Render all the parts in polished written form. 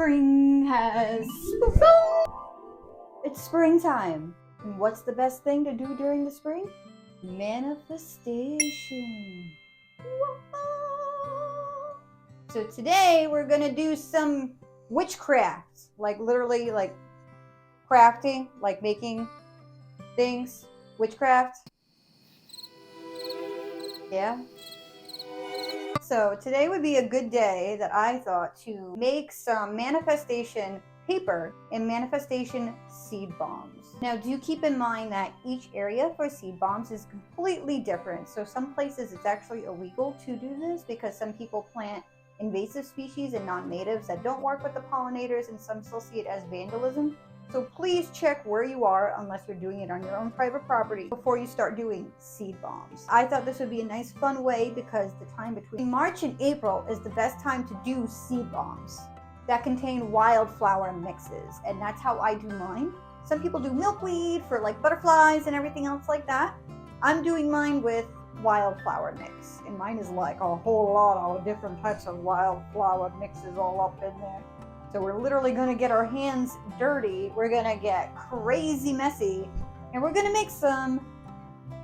spring has sprung. It's springtime. And what's the best thing to do during the spring? Manifestation. Whoa. So today we're gonna do some witchcraft, like literally like crafting, like making things, witchcraft. Yeah. So today would be a good day that I thought to make some manifestation paper and manifestation seed bombs. Now do keep in mind that each area for seed bombs is completely different. So some places it's actually illegal to do this because some people plant invasive species and non-natives that don't work with the pollinators, and some still see it as vandalism. So please check where you are unless you're doing it on your own private property before you start doing seed bombs. I thought this would be a nice fun way because the time between March and April is the best time to do seed bombs that contain wildflower mixes, and that's how I do mine. Some people do milkweed for like butterflies and everything else like that. I'm doing mine with wildflower mix, and mine is like a whole lot of different types of wildflower mixes all up in there. So we're literally going to get our hands dirty, we're going to get crazy messy, and we're going to make some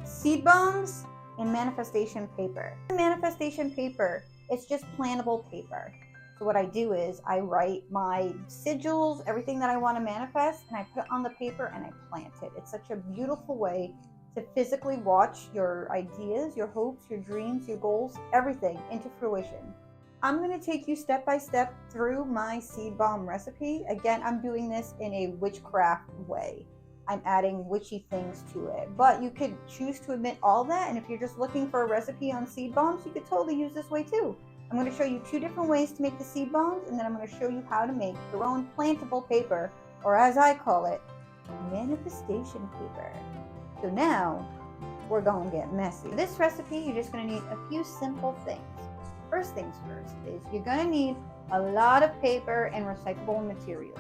seed bombs and manifestation paper. Manifestation paper, it's just plantable paper. So what I do is I write my sigils, everything that I want to manifest, and I put it on the paper and I plant it. It's such a beautiful way to physically watch your ideas, your hopes, your dreams, your goals, everything into fruition. I'm going to take you step by step through my seed bomb recipe. Again, I'm doing this in a witchcraft way. I'm adding witchy things to it, but you could choose to omit all that. And if you're just looking for a recipe on seed bombs, you could totally use this way too. I'm going to show you 2 different ways to make the seed bombs, and then I'm going to show you how to make your own plantable paper, or as I call it, manifestation paper. So now we're going to get messy. For this recipe, you're just going to need a few simple things. First things first is you're going to need a lot of paper and recyclable materials.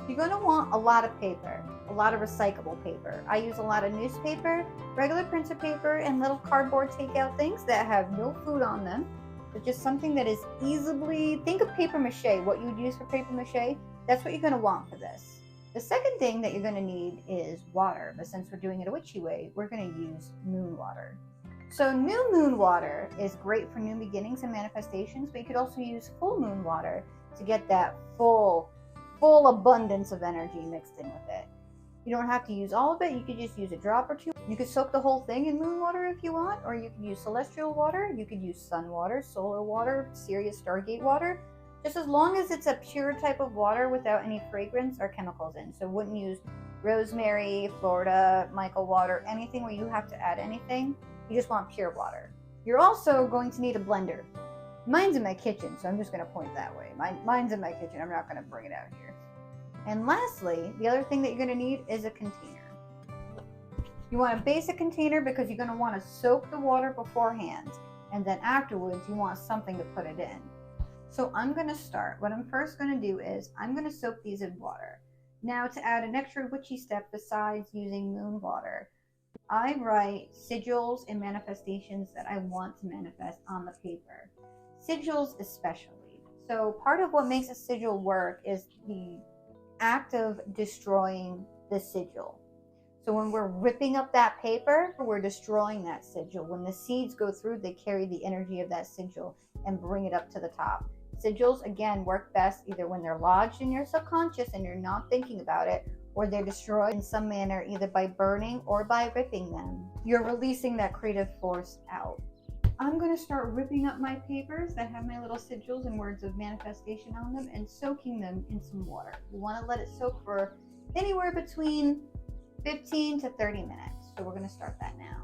You're going to want a lot of paper, a lot of recyclable paper. I use a lot of newspaper, regular printer paper, and little cardboard takeout things that have no food on them. But just something that is easily, think of paper mache, what you would use for paper mache. That's what you're going to want for this. The second thing that you're going to need is water, but since we're doing it a witchy way, we're going to use moon water. So new moon water is great for new beginnings and manifestations, but you could also use full moon water to get that full abundance of energy mixed in with it. You don't have to use all of it. You could just use a drop or 2. You could soak the whole thing in moon water if you want, or you could use celestial water. You could use sun water, solar water, Sirius Stargate water, just as long as it's a pure type of water without any fragrance or chemicals in. So wouldn't use rosemary, Florida, Michael water, anything where you have to add anything. You just want pure water. You're also going to need a blender. Mine's in my kitchen, so I'm just going to point that way. Mine's in my kitchen. I'm not going to bring it out here. And lastly, the other thing that you're going to need is a container. You want a basic container because you're going to want to soak the water beforehand, and then afterwards you want something to put it in. So I'm going to start. What I'm first going to do is I'm going to soak these in water. Now to add an extra witchy step besides using moon water, I write sigils and manifestations that I want to manifest on the paper. Sigils especially. So part of what makes a sigil work is the act of destroying the sigil. So when we're ripping up that paper, we're destroying that sigil. When the seeds go through, they carry the energy of that sigil and bring it up to the top. Sigils, again, work best either when they're lodged in your subconscious and you're not thinking about it, or they're destroyed in some manner, either by burning or by ripping them. You're releasing that creative force out. I'm going to start ripping up my papers that have my little sigils and words of manifestation on them and soaking them in some water. You want to let it soak for anywhere between 15 to 30 minutes. So we're going to start that now.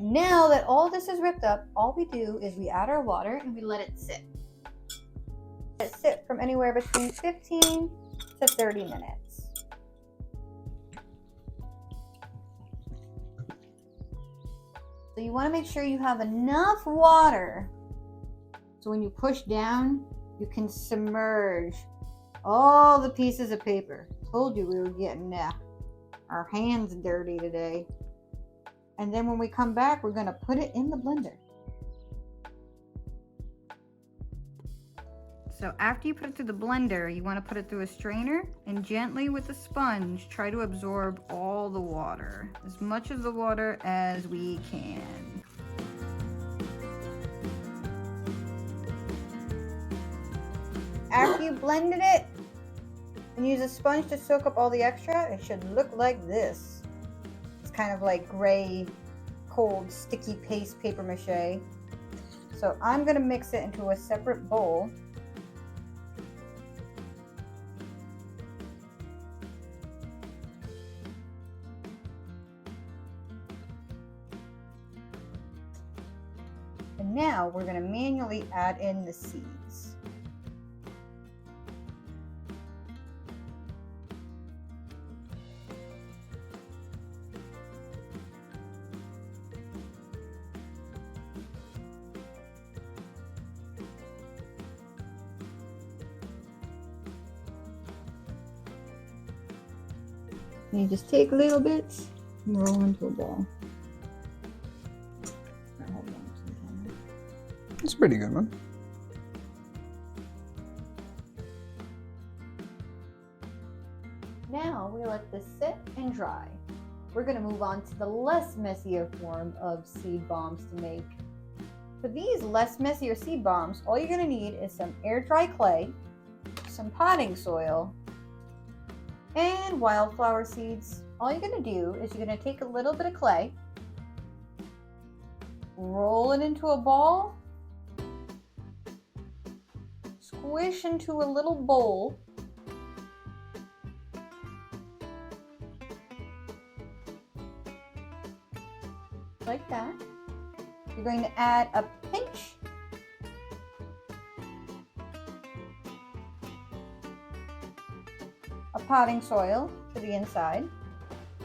Now that all this is ripped up, all we do is we add our water and we let it sit. Let it sit from anywhere between 15 to 30 minutes. So you want to make sure you have enough water so when you push down, you can submerge all the pieces of paper. Told you we were getting our hands dirty today. And then when we come back, we're going to put it in the blender. So after you put it through the blender, you want to put it through a strainer and gently with a sponge, try to absorb all the water, as much of the water as we can. After you blended it and use a sponge to soak up all the extra, it should look like this. It's kind of like gray, cold, sticky paste paper mache. So I'm going to mix it into a separate bowl. And now we're going to manually add in the seeds. And you just take little bits and roll into a ball. That's a pretty good one. Now we let this sit and dry. We're going to move on to the less messier form of seed bombs to make. For these less messier seed bombs, all you're going to need is some air dry clay, some potting soil, and wildflower seeds. All you're going to do is you're going to take a little bit of clay, roll it into a ball, squish into a little bowl, like that. You're going to add a pinch of potting soil to the inside.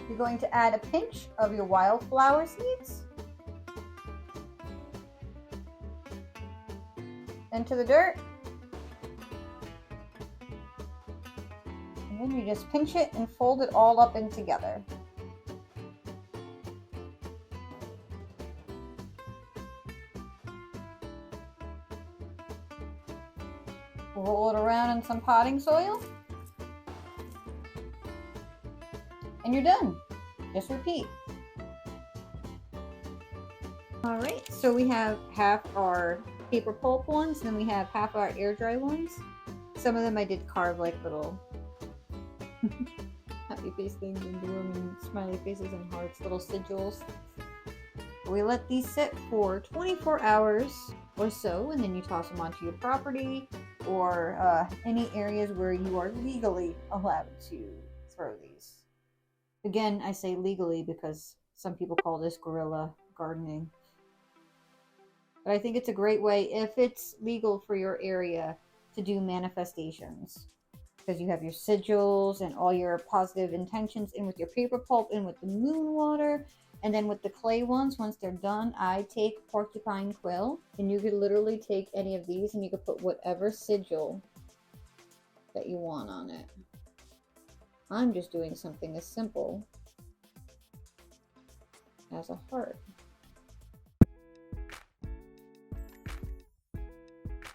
You're going to add a pinch of your wildflower seeds into the dirt. And then you just pinch it and fold it all up in together. Roll it around in some potting soil. And you're done. Just repeat. All right, so we have half our paper pulp ones, and then we have half our air dry ones. Some of them I did carve like little happy face things into them, and smiley faces and hearts, little sigils. We let these sit for 24 hours or so, and then you toss them onto your property or any areas where you are legally allowed to throw these. Again, I say legally because some people call this guerrilla gardening. But I think it's a great way, if it's legal for your area, to do manifestations. Because you have your sigils and all your positive intentions in with your paper pulp, in with the moon water. And then with the clay ones, once they're done, I take porcupine quill. And you could literally take any of these and you could put whatever sigil that you want on it. I'm just doing something as simple as a heart.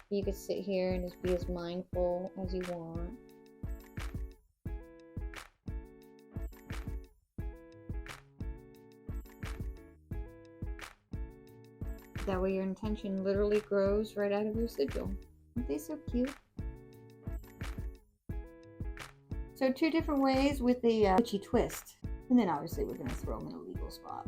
You could sit here and just be as mindful as you want. That way your intention literally grows right out of your sigil. Aren't they so cute? So 2 different ways with the witchy twist. And then obviously we're going to throw them in a legal spot.